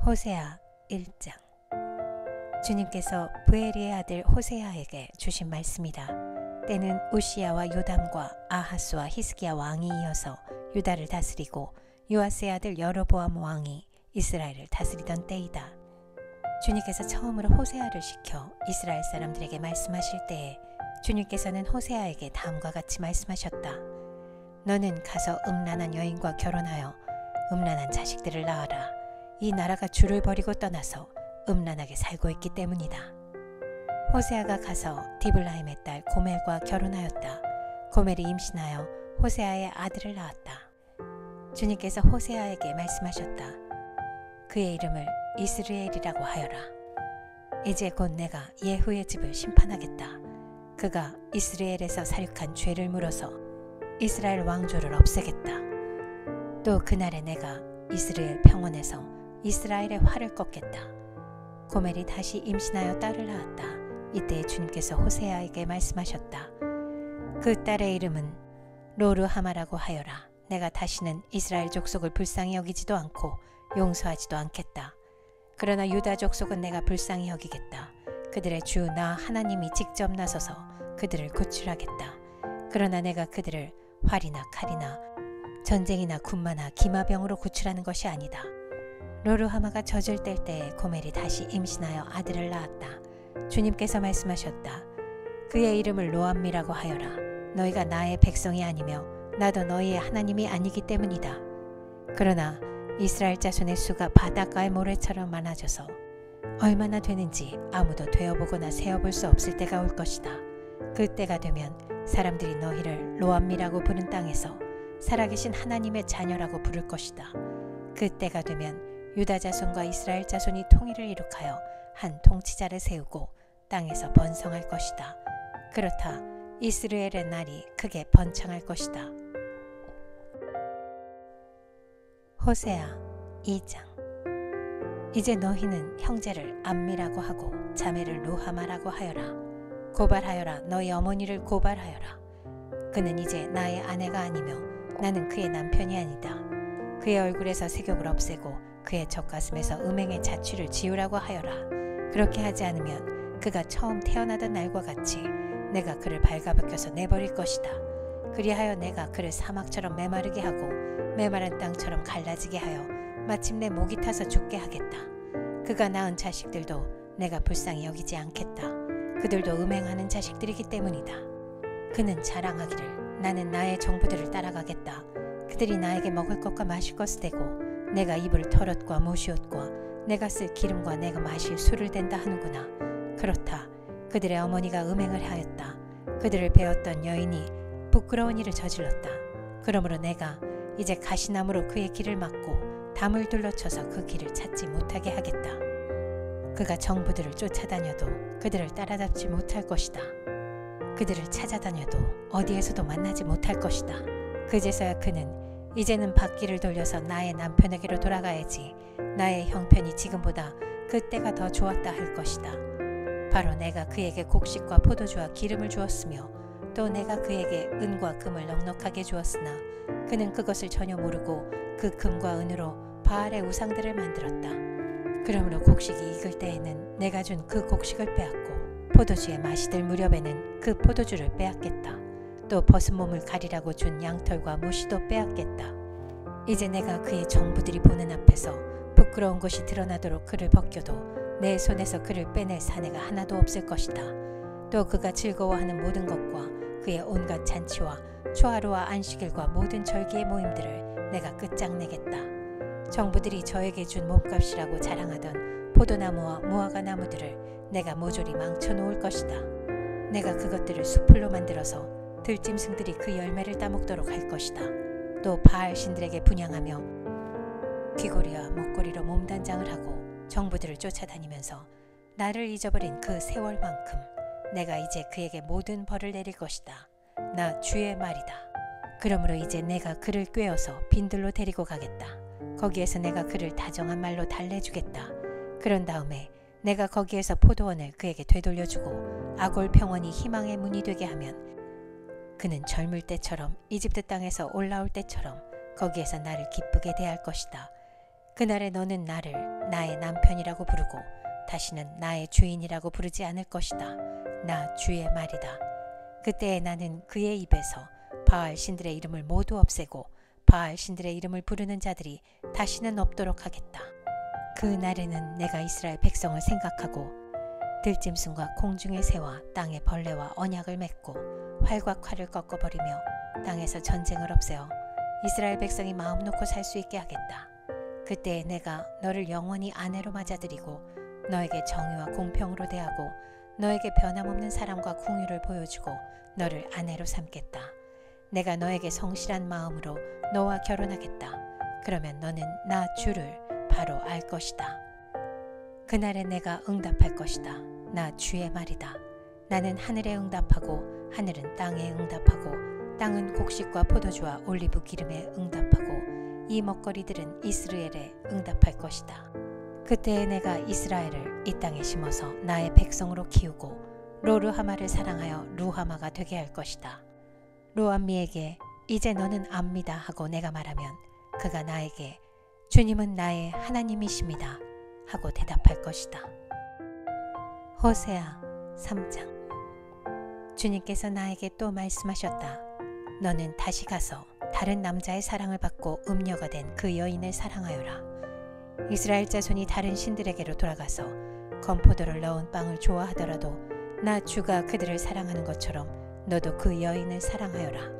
호세아 1장. 주님께서 부에리의 아들 호세아에게 주신 말씀이다. 때는 우시야와 요담과 아하스와 히스기야 왕이 이어서 유다를 다스리고 요아스의 아들 여로보암 왕이 이스라엘을 다스리던 때이다. 주님께서 처음으로 호세아를 시켜 이스라엘 사람들에게 말씀하실 때에 주님께서는 호세아에게 다음과 같이 말씀하셨다. 너는 가서 음란한 여인과 결혼하여 음란한 자식들을 낳아라. 이 나라가 주를 버리고 떠나서 음란하게 살고 있기 때문이다. 호세아가 가서 디블라임의 딸 고멜과 결혼하였다. 고멜이 임신하여 호세아의 아들을 낳았다. 주님께서 호세아에게 말씀하셨다. 그의 이름을 이스르엘이라고 하여라. 이제 곧 내가 예후의 집을 심판하겠다. 그가 이스라엘에서 살육한 죄를 물어서 이스라엘 왕조를 없애겠다. 또 그날에 내가 이스라엘 평원에서 이스라엘의 활을 꺾겠다. 고멜이 다시 임신하여 딸을 낳았다. 이때 주님께서 호세아에게 말씀하셨다. 그 딸의 이름은 로르하마라고 하여라. 내가 다시는 이스라엘 족속을 불쌍히 여기지도 않고 용서하지도 않겠다. 그러나 유다 족속은 내가 불쌍히 여기겠다. 그들의 주 나 하나님이 직접 나서서 그들을 구출하겠다. 그러나 내가 그들을 활이나 칼이나 전쟁이나 군마나 기마병으로 구출하는 것이 아니다. 로르하마가 젖을 뗄 때에 고멜이 다시 임신하여 아들을 낳았다. 주님께서 말씀하셨다. 그의 이름을 로암미라고 하여라. 너희가 나의 백성이 아니며 나도 너희의 하나님이 아니기 때문이다. 그러나 이스라엘 자손의 수가 바닷가의 모래처럼 많아져서 얼마나 되는지 아무도 되어보거나 세어볼 수 없을 때가 올 것이다. 그 때가 되면 사람들이 너희를 로암미라고 부른 땅에서 살아계신 하나님의 자녀라고 부를 것이다. 그 때가 되면 유다 자손과 이스라엘 자손이 통일을 이룩하여 한 통치자를 세우고 땅에서 번성할 것이다. 그렇다 이스라엘의 날이 크게 번창할 것이다. 호세아 2장. 이제 너희는 형제를 암미라고 하고 자매를 루하마라고 하여라. 고발하여라. 너희 어머니를 고발하여라. 그는 이제 나의 아내가 아니며 나는 그의 남편이 아니다. 그의 얼굴에서 색욕을 없애고 그의 젖가슴에서 음행의 자취를 지우라고 하여라. 그렇게 하지 않으면 그가 처음 태어나던 날과 같이 내가 그를 발가벗겨서 내버릴 것이다. 그리하여 내가 그를 사막처럼 메마르게 하고 메마른 땅처럼 갈라지게 하여 마침내 목이 타서 죽게 하겠다. 그가 낳은 자식들도 내가 불쌍히 여기지 않겠다. 그들도 음행하는 자식들이기 때문이다. 그는 자랑하기를 나는 나의 정부들을 따라가겠다. 그들이 나에게 먹을 것과 마실 것을 대고 내가 입을 털옷과 모시옷과 내가 쓸 기름과 내가 마실 술을 댄다 하는구나. 그렇다. 그들의 어머니가 음행을 하였다. 그들을 배웠던 여인이 부끄러운 일을 저질렀다. 그러므로 내가 이제 가시나무로 그의 길을 막고 담을 둘러쳐서 그 길을 찾지 못하게 하겠다. 그가 정부들을 쫓아다녀도 그들을 따라잡지 못할 것이다. 그들을 찾아다녀도 어디에서도 만나지 못할 것이다. 그제서야 그는 이제는 바퀴를 돌려서 나의 남편에게로 돌아가야지. 나의 형편이 지금보다 그때가 더 좋았다 할 것이다. 바로 내가 그에게 곡식과 포도주와 기름을 주었으며 또 내가 그에게 은과 금을 넉넉하게 주었으나 그는 그것을 전혀 모르고 그 금과 은으로 바알의 우상들을 만들었다. 그러므로 곡식이 익을 때에는 내가 준 그 곡식을 빼앗고 포도주에 맛이 들 무렵에는 그 포도주를 빼앗겠다. 또 벗은 몸을 가리라고 준 양털과 무시도 빼앗겠다. 이제 내가 그의 정부들이 보는 앞에서 부끄러운 것이 드러나도록 그를 벗겨도 내 손에서 그를 빼낼 사내가 하나도 없을 것이다. 또 그가 즐거워하는 모든 것과 그의 온갖 잔치와 초하루와 안식일과 모든 절기의 모임들을 내가 끝장내겠다. 정부들이 저에게 준 몸값이라고 자랑하던 포도나무와 무화과 나무들을 내가 모조리 망쳐놓을 것이다. 내가 그것들을 수풀로 만들어서 들짐승들이 그 열매를 따먹도록 할 것이다. 또 바알 신들에게 분향하며 귀고리와 목걸이로 몸단장을 하고 정부들을 쫓아다니면서 나를 잊어버린 그 세월만큼 내가 이제 그에게 모든 벌을 내릴 것이다. 나 주의 말이다. 그러므로 이제 내가 그를 꿰어서 빈들로 데리고 가겠다. 거기에서 내가 그를 다정한 말로 달래주겠다. 그런 다음에 내가 거기에서 포도원을 그에게 되돌려주고 아골 평원이 희망의 문이 되게 하면 그는 젊을 때처럼 이집트 땅에서 올라올 때처럼 거기에서 나를 기쁘게 대할 것이다. 그날에 너는 나를 나의 남편이라고 부르고 다시는 나의 주인이라고 부르지 않을 것이다. 나 주의 말이다. 그때에 나는 그의 입에서 바알 신들의 이름을 모두 없애고 바알 신들의 이름을 부르는 자들이 다시는 없도록 하겠다. 그 날에는 내가 이스라엘 백성을 생각하고 들짐승과 공중의 새와 땅의 벌레와 언약을 맺고 활과 칼을 꺾어버리며 땅에서 전쟁을 없애어 이스라엘 백성이 마음 놓고 살 수 있게 하겠다. 그때에 내가 너를 영원히 아내로 맞아들이고 너에게 정의와 공평으로 대하고 너에게 변함없는 사랑과 긍휼을 보여주고 너를 아내로 삼겠다. 내가 너에게 성실한 마음으로 너와 결혼하겠다. 그러면 너는 나 주를 바로 알 것이다. 그날에 내가 응답할 것이다. 나 주의 말이다. 나는 하늘에 응답하고 하늘은 땅에 응답하고 땅은 곡식과 포도주와 올리브 기름에 응답하고 이 먹거리들은 이스라엘에 응답할 것이다. 그때에 내가 이스라엘을 이 땅에 심어서 나의 백성으로 키우고 로르하마를 사랑하여 루하마가 되게 할 것이다. 로암미에게 이제 너는 압니다 하고 내가 말하면 그가 나에게 주님은 나의 하나님이십니다 하고 대답할 것이다. 호세아 3장. 주님께서 나에게 또 말씀하셨다. 너는 다시 가서 다른 남자의 사랑을 받고 음녀가 된 그 여인을 사랑하여라. 이스라엘 자손이 다른 신들에게로 돌아가서 건포도를 넣은 빵을 좋아하더라도 나 주가 그들을 사랑하는 것처럼 너도 그 여인을 사랑하여라.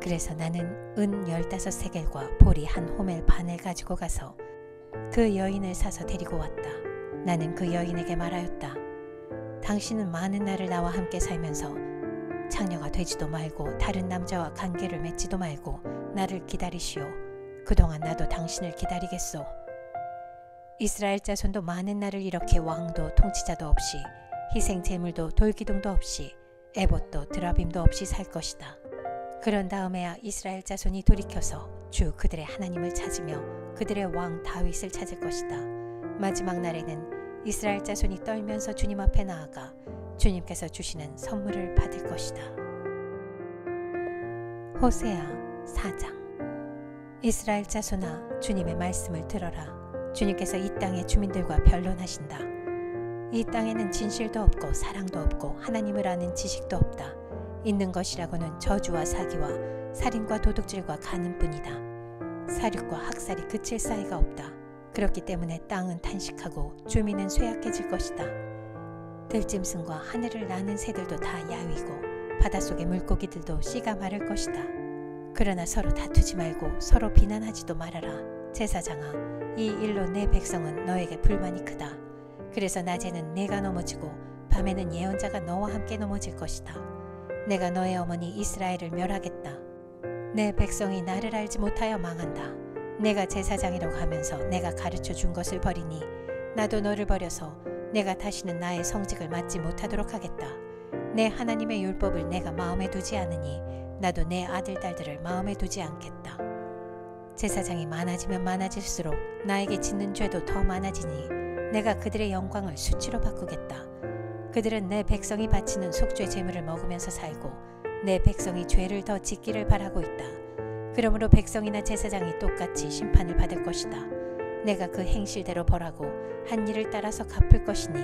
그래서 나는 은 15세겔과 보리 한 호멜 반을 가지고 가서 그 여인을 사서 데리고 왔다. 나는 그 여인에게 말하였다. 당신은 많은 날을 나와 함께 살면서 창녀가 되지도 말고 다른 남자와 관계를 맺지도 말고 나를 기다리시오. 그동안 나도 당신을 기다리겠소. 이스라엘 자손도 많은 날을 이렇게 왕도 통치자도 없이 희생 제물도 돌기둥도 없이 에봇도 드라빔도 없이 살 것이다. 그런 다음에야 이스라엘 자손이 돌이켜서 주 그들의 하나님을 찾으며 그들의 왕 다윗을 찾을 것이다. 마지막 날에는 이스라엘 자손이 떨면서 주님 앞에 나아가 주님께서 주시는 선물을 받을 것이다. 호세아 4장. 이스라엘 자손아, 주님의 말씀을 들어라. 주님께서 이 땅의 주민들과 변론하신다. 이 땅에는 진실도 없고 사랑도 없고 하나님을 아는 지식도 없다. 있는 것이라고는 저주와 사기와 살인과 도둑질과 간음뿐이다. 사륙과 학살이 그칠 사이가 없다. 그렇기 때문에 땅은 탄식하고 주민은 쇠약해질 것이다. 들짐승과 하늘을 나는 새들도 다 야위고 바닷속의 물고기들도 씨가 마를 것이다. 그러나 서로 다투지 말고 서로 비난하지도 말아라. 제사장아, 이 일로 내 백성은 너에게 불만이 크다. 그래서 낮에는 내가 넘어지고 밤에는 예언자가 너와 함께 넘어질 것이다. 내가 너의 어머니 이스라엘을 멸하겠다. 내 백성이 나를 알지 못하여 망한다. 내가 제사장이라고 하면서 내가 가르쳐 준 것을 버리니 나도 너를 버려서 내가 다시는 나의 성직을 맡지 못하도록 하겠다. 내 하나님의 율법을 내가 마음에 두지 않으니 나도 내 아들 딸들을 마음에 두지 않겠다. 제사장이 많아지면 많아질수록 나에게 짓는 죄도 더 많아지니 내가 그들의 영광을 수치로 바꾸겠다. 그들은 내 백성이 바치는 속죄 제물을 먹으면서 살고 내 백성이 죄를 더 짓기를 바라고 있다. 그러므로 백성이나 제사장이 똑같이 심판을 받을 것이다. 내가 그 행실대로 벌하고 한 일을 따라서 갚을 것이니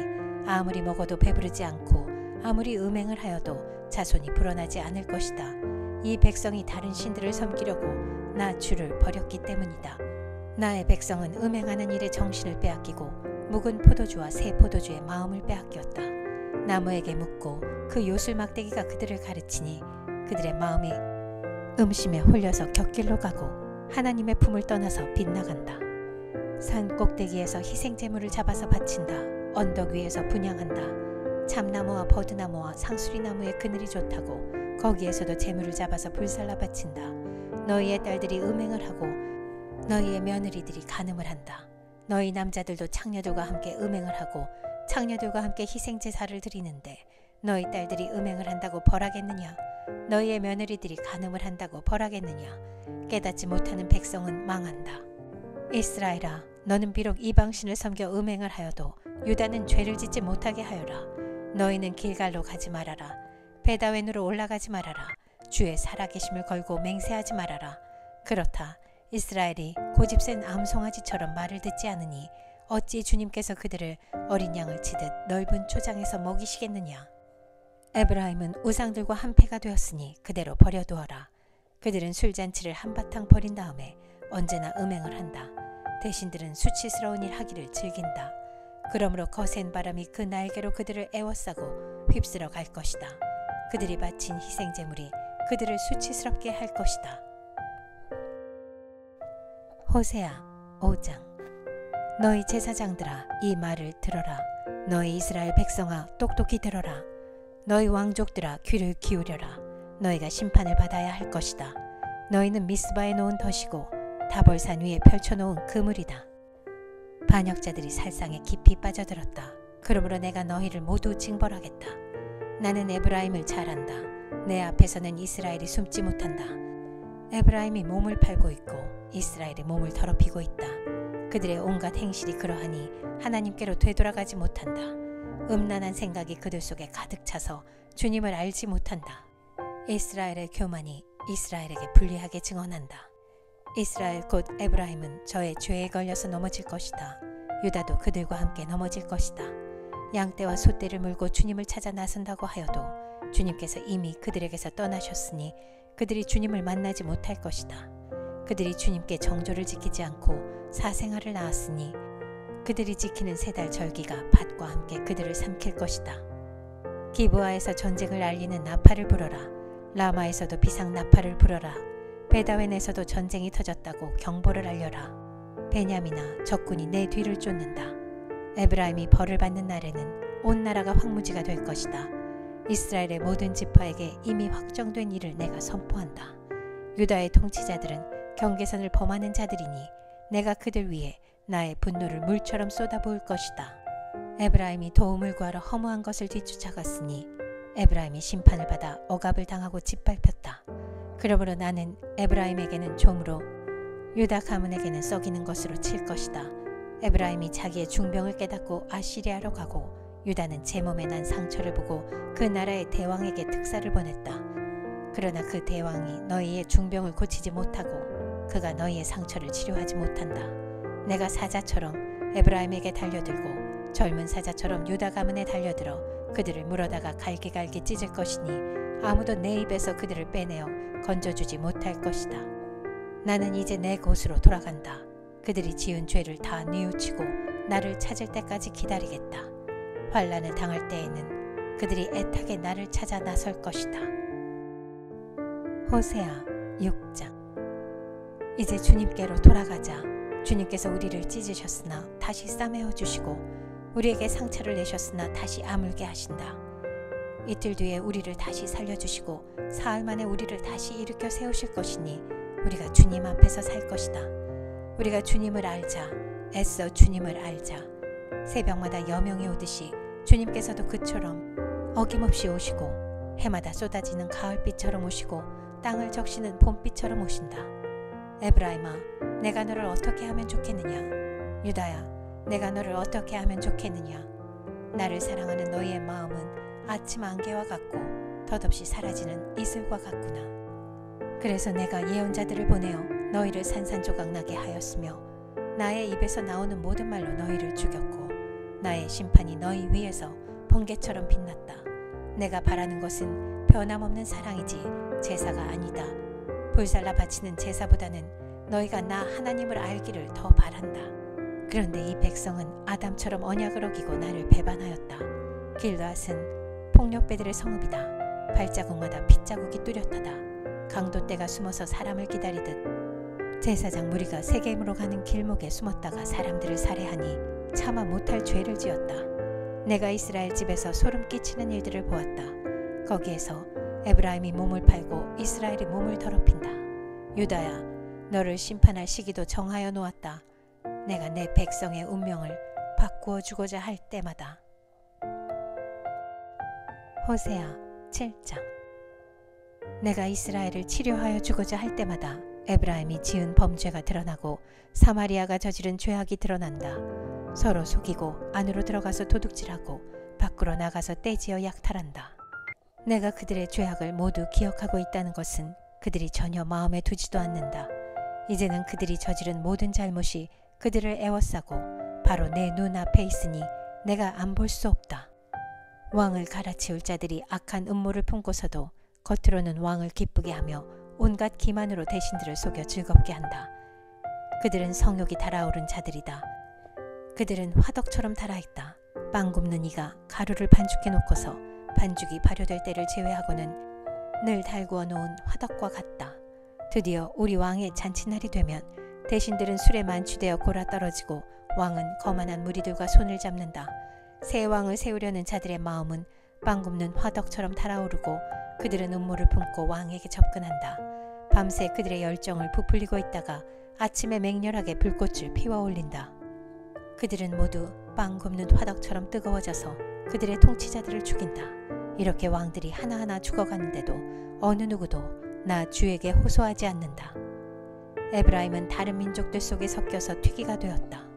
아무리 먹어도 배부르지 않고 아무리 음행을 하여도 자손이 불어나지 않을 것이다. 이 백성이 다른 신들을 섬기려고 나 주를 버렸기 때문이다. 나의 백성은 음행하는 일에 정신을 빼앗기고 묵은 포도주와 새 포도주의 마음을 빼앗겼다. 나무에게 묻고 그 요술 막대기가 그들을 가르치니 그들의 마음이 음심에 홀려서 곁길로 가고 하나님의 품을 떠나서 빗나간다. 산 꼭대기에서 희생제물을 잡아서 바친다. 언덕 위에서 분향한다. 참나무와 버드나무와 상수리나무의 그늘이 좋다고 거기에서도 제물을 잡아서 불살라 바친다. 너희의 딸들이 음행을 하고 너희의 며느리들이 간음을 한다. 너희 남자들도 창녀들과 함께 음행을 하고 창녀들과 함께 희생제사를 드리는데 너희 딸들이 음행을 한다고 벌하겠느냐? 너희의 며느리들이 간음을 한다고 벌하겠느냐? 깨닫지 못하는 백성은 망한다. 이스라엘아, 너는 비록 이방신을 섬겨 음행을 하여도 유다는 죄를 짓지 못하게 하여라. 너희는 길갈로 가지 말아라. 베다웬으로 올라가지 말아라. 주의 살아계심을 걸고 맹세하지 말아라. 그렇다. 이스라엘이 고집센 암송아지처럼 말을 듣지 않으니 어찌 주님께서 그들을 어린 양을 치듯 넓은 초장에서 먹이시겠느냐. 에브라임은 우상들과 한패가 되었으니 그대로 버려두어라. 그들은 술잔치를 한바탕 버린 다음에 언제나 음행을 한다. 대신들은 수치스러운 일 하기를 즐긴다. 그러므로 거센 바람이 그 날개로 그들을 에워싸고 휩쓸어 갈 것이다. 그들이 바친 희생제물이 그들을 수치스럽게 할 것이다. 호세아 5장. 너희 제사장들아, 이 말을 들어라. 너희 이스라엘 백성아, 똑똑히 들어라. 너희 왕족들아, 귀를 기울여라. 너희가 심판을 받아야 할 것이다. 너희는 미스바에 놓은 덫이고 다볼산 위에 펼쳐놓은 그물이다. 반역자들이 살상에 깊이 빠져들었다. 그러므로 내가 너희를 모두 징벌하겠다. 나는 에브라임을 잘 안다. 내 앞에서는 이스라엘이 숨지 못한다. 에브라임이 몸을 팔고 있고 이스라엘이 몸을 더럽히고 있다. 그들의 온갖 행실이 그러하니 하나님께로 되돌아가지 못한다. 음란한 생각이 그들 속에 가득 차서 주님을 알지 못한다. 이스라엘의 교만이 이스라엘에게 불리하게 증언한다. 이스라엘 곧 에브라임은 저의 죄에 걸려서 넘어질 것이다. 유다도 그들과 함께 넘어질 것이다. 양떼와 소떼를 물고 주님을 찾아 나선다고 하여도 주님께서 이미 그들에게서 떠나셨으니 그들이 주님을 만나지 못할 것이다. 그들이 주님께 정조를 지키지 않고 사생활을 낳았으니 그들이 지키는 세 달 절기가 밭과 함께 그들을 삼킬 것이다. 기브아에서 전쟁을 알리는 나팔을 불어라. 라마에서도 비상 나팔을 불어라. 베다웬에서도 전쟁이 터졌다고 경보를 알려라. 베냐민아, 적군이 내 뒤를 쫓는다. 에브라임이 벌을 받는 날에는 온 나라가 황무지가 될 것이다. 이스라엘의 모든 지파에게 이미 확정된 일을 내가 선포한다. 유다의 통치자들은 경계선을 범하는 자들이니 내가 그들 위에 나의 분노를 물처럼 쏟아부을 것이다. 에브라임이 도움을 구하러 허무한 것을 뒤쫓아갔으니 에브라임이 심판을 받아 억압을 당하고 짓밟혔다. 그러므로 나는 에브라임에게는 종으로 유다 가문에게는 썩이는 것으로 칠 것이다. 에브라임이 자기의 중병을 깨닫고 아시리아로 가고 유다는 제 몸에 난 상처를 보고 그 나라의 대왕에게 특사를 보냈다. 그러나 그 대왕이 너희의 중병을 고치지 못하고 그가 너희의 상처를 치료하지 못한다. 내가 사자처럼 에브라임에게 달려들고 젊은 사자처럼 유다 가문에 달려들어 그들을 물어다가 갈기갈기 찢을 것이니 아무도 내 입에서 그들을 빼내어 건져주지 못할 것이다. 나는 이제 내 곳으로 돌아간다. 그들이 지은 죄를 다 뉘우치고 나를 찾을 때까지 기다리겠다. 환난을 당할 때에는 그들이 애타게 나를 찾아 나설 것이다. 호세아 6장. 이제 주님께로 돌아가자. 주님께서 우리를 찢으셨으나 다시 싸매어 주시고 우리에게 상처를 내셨으나 다시 아물게 하신다. 이틀 뒤에 우리를 다시 살려주시고 사흘 만에 우리를 다시 일으켜 세우실 것이니 우리가 주님 앞에서 살 것이다. 우리가 주님을 알자. 애써 주님을 알자. 새벽마다 여명이 오듯이 주님께서도 그처럼 어김없이 오시고 해마다 쏟아지는 가을빛처럼 오시고 땅을 적시는 봄빛처럼 오신다. 에브라임아, 내가 너를 어떻게 하면 좋겠느냐. 유다야, 내가 너를 어떻게 하면 좋겠느냐. 나를 사랑하는 너희의 마음은 아침 안개와 같고 덧없이 사라지는 이슬과 같구나. 그래서 내가 예언자들을 보내어 너희를 산산조각 나게 하였으며 나의 입에서 나오는 모든 말로 너희를 죽였고 나의 심판이 너희 위에서 번개처럼 빛났다. 내가 바라는 것은 변함없는 사랑이지 제사가 아니다. 불살라 바치는 제사보다는 너희가 나 하나님을 알기를 더 바란다. 그런데 이 백성은 아담처럼 언약을 어기고 나를 배반하였다. 길르앗은 폭력배들의 성읍이다. 발자국마다 핏자국이 뚜렷하다. 강도떼가 숨어서 사람을 기다리듯 제사장 무리가 세겜으로 가는 길목에 숨었다가 사람들을 살해하니 차마 못할 죄를 지었다. 내가 이스라엘 집에서 소름 끼치는 일들을 보았다. 거기에서 에브라임이 몸을 팔고 이스라엘이 몸을 더럽힌다. 유다야, 너를 심판할 시기도 정하여 놓았다. 내가 내 백성의 운명을 바꾸어 주고자 할 때마다. 호세아 7장. 내가 이스라엘을 치료하여 주고자 할 때마다 에브라임이 지은 범죄가 드러나고 사마리아가 저지른 죄악이 드러난다. 서로 속이고 안으로 들어가서 도둑질하고 밖으로 나가서 떼지어 약탈한다. 내가 그들의 죄악을 모두 기억하고 있다는 것은 그들이 전혀 마음에 두지도 않는다. 이제는 그들이 저지른 모든 잘못이 그들을 애워싸고 바로 내 눈앞에 있으니 내가 안 볼 수 없다. 왕을 갈아치울 자들이 악한 음모를 품고서도 겉으로는 왕을 기쁘게 하며 온갖 기만으로 대신들을 속여 즐겁게 한다. 그들은 성욕이 달아오른 자들이다. 그들은 화덕처럼 달아있다. 빵 굽는 이가 가루를 반죽해 놓고서 반죽이 발효될 때를 제외하고는 늘 달구어 놓은 화덕과 같다. 드디어 우리 왕의 잔치날이 되면 대신들은 술에 만취되어 골아 떨어지고 왕은 거만한 무리들과 손을 잡는다. 새 왕을 세우려는 자들의 마음은 빵 굽는 화덕처럼 달아오르고 그들은 음모를 품고 왕에게 접근한다. 밤새 그들의 열정을 부풀리고 있다가 아침에 맹렬하게 불꽃을 피워올린다. 그들은 모두 빵 굽는 화덕처럼 뜨거워져서 그들의 통치자들을 죽인다. 이렇게 왕들이 하나하나 죽어가는데도 어느 누구도 나 주에게 호소하지 않는다. 에브라임은 다른 민족들 속에 섞여서 튀기가 되었다.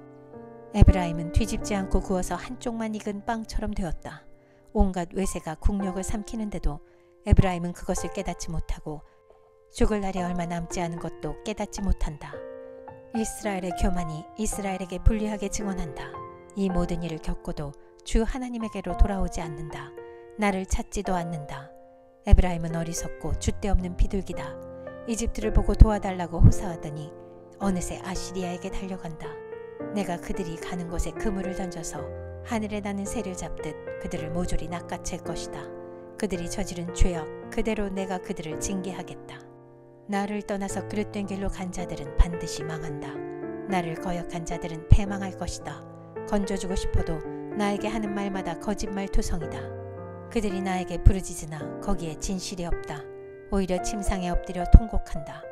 에브라임은 뒤집지 않고 구워서 한쪽만 익은 빵처럼 되었다. 온갖 외세가 국력을 삼키는데도 에브라임은 그것을 깨닫지 못하고 죽을 날이 얼마 남지 않은 것도 깨닫지 못한다. 이스라엘의 교만이 이스라엘에게 불리하게 증언한다. 이 모든 일을 겪고도 주 하나님에게로 돌아오지 않는다. 나를 찾지도 않는다. 에브라임은 어리석고 줏대없는 비둘기다. 이집트를 보고 도와달라고 호사하더니 어느새 아시리아에게 달려간다. 내가 그들이 가는 곳에 그물을 던져서 하늘에 나는 새를 잡듯 그들을 모조리 낚아챌 것이다. 그들이 저지른 죄악 그대로 내가 그들을 징계하겠다. 나를 떠나서 그릇된 길로 간 자들은 반드시 망한다. 나를 거역한 자들은 패망할 것이다. 건져주고 싶어도 나에게 하는 말마다 거짓말투성이다. 그들이 나에게 부르짖으나 거기에 진실이 없다. 오히려 침상에 엎드려 통곡한다.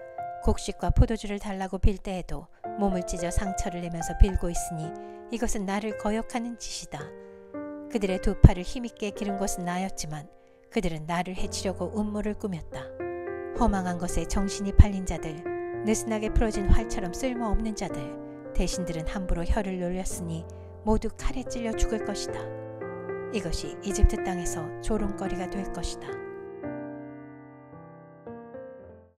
곡식과 포도주를 달라고 빌 때에도 몸을 찢어 상처를 내면서 빌고 있으니 이것은 나를 거역하는 짓이다. 그들의 두 팔을 힘있게 기른 것은 나였지만 그들은 나를 해치려고 음모를 꾸몄다. 허망한 것에 정신이 팔린 자들, 느슨하게 풀어진 활처럼 쓸모없는 자들, 대신들은 함부로 혀를 놀렸으니 모두 칼에 찔려 죽을 것이다. 이것이 이집트 땅에서 조롱거리가 될 것이다.